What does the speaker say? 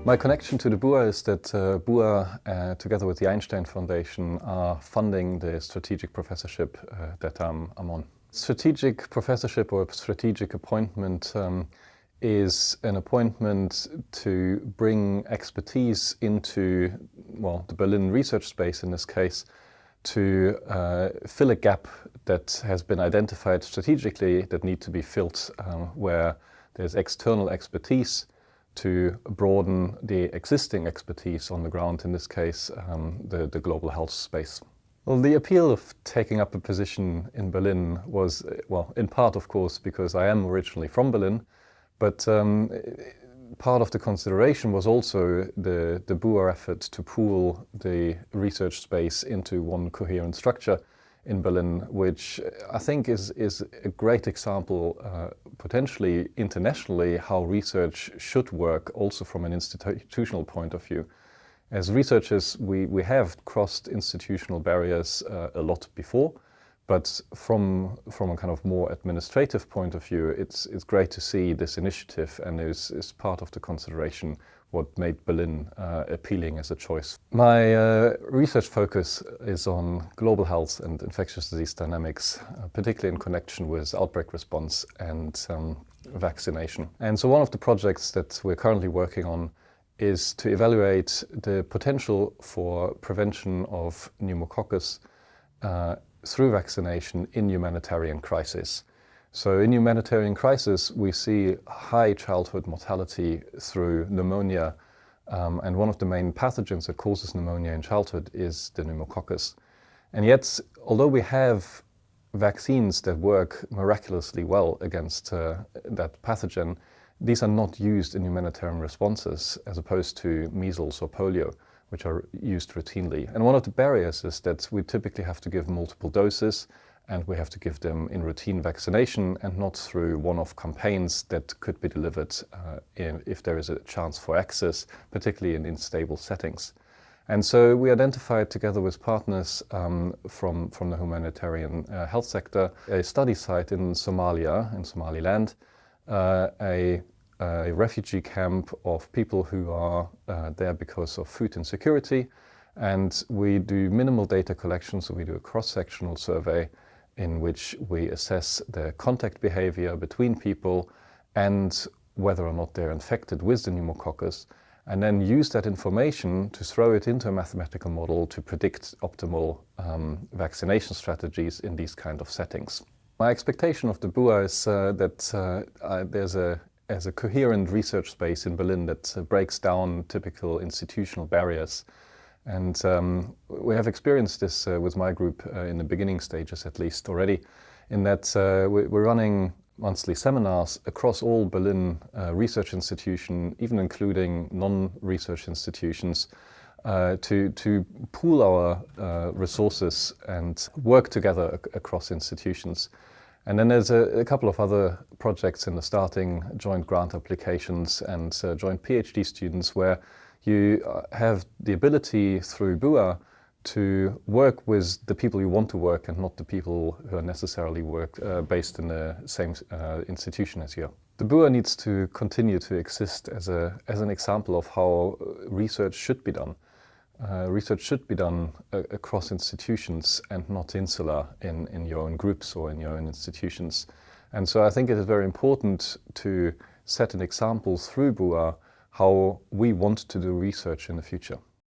My connection to the BUA is that BUA, together with the Einstein Foundation, are funding the strategic professorship that I'm on. Strategic professorship or strategic appointment is an appointment to bring expertise into, well, the Berlin research space in this case, to fill a gap that has been identified strategically that need to be filled where there's external expertise to broaden the existing expertise on the ground, in this case, the global health space. Well, the appeal of taking up a position in Berlin was, well, in part, of course, because I am originally from Berlin, but part of the consideration was also the BUA effort to pool the research space into one coherent structure in Berlin, which I think is a great example, potentially internationally, how research should work also from an institutional point of view. As researchers, we have crossed institutional barriers a lot before, but from a kind of more administrative point of view, it's great to see this initiative, and is part of the consideration what made Berlin appealing as a choice. My research focus is on global health and infectious disease dynamics, particularly in connection with outbreak response and vaccination. And so one of the projects that we're currently working on is to evaluate the potential for prevention of pneumococcus through vaccination in humanitarian crisis. So in humanitarian crisis, we see high childhood mortality through pneumonia, and one of the main pathogens that causes pneumonia in childhood is the pneumococcus. And yet, although we have vaccines that work miraculously well against that pathogen, these are not used in humanitarian responses as opposed to measles or polio, which are used routinely. And one of the barriers is that we typically have to give multiple doses, and we have to give them in routine vaccination and not through one-off campaigns that could be delivered if there is a chance for access, particularly in unstable settings. And so we identified, together with partners from the humanitarian health sector, a study site in Somalia, in Somaliland, a refugee camp of people who are there because of food insecurity. And we do minimal data collection, so we do a cross-sectional survey in which we assess the contact behavior between people and whether or not they're infected with the pneumococcus, and then use that information to throw it into a mathematical model to predict optimal vaccination strategies in these kind of settings. My expectation of the BUA is that there's a coherent research space in Berlin that breaks down typical institutional barriers. And we have experienced this with my group in the beginning stages, at least already, in that we're running monthly seminars across all Berlin research institutions, even including non-research institutions, to pool our resources and work together across institutions. And then there's a couple of other projects in the starting, joint grant applications and joint PhD students, where you have the ability through BUA to work with the people you want to work and not the people who are necessarily based in the same institution as you. The BUA needs to continue to exist as an example of how research should be done. Research should be done across institutions and not insular in your own groups or in your own institutions. And so I think it is very important to set an example through BUA how we want to do research in the future.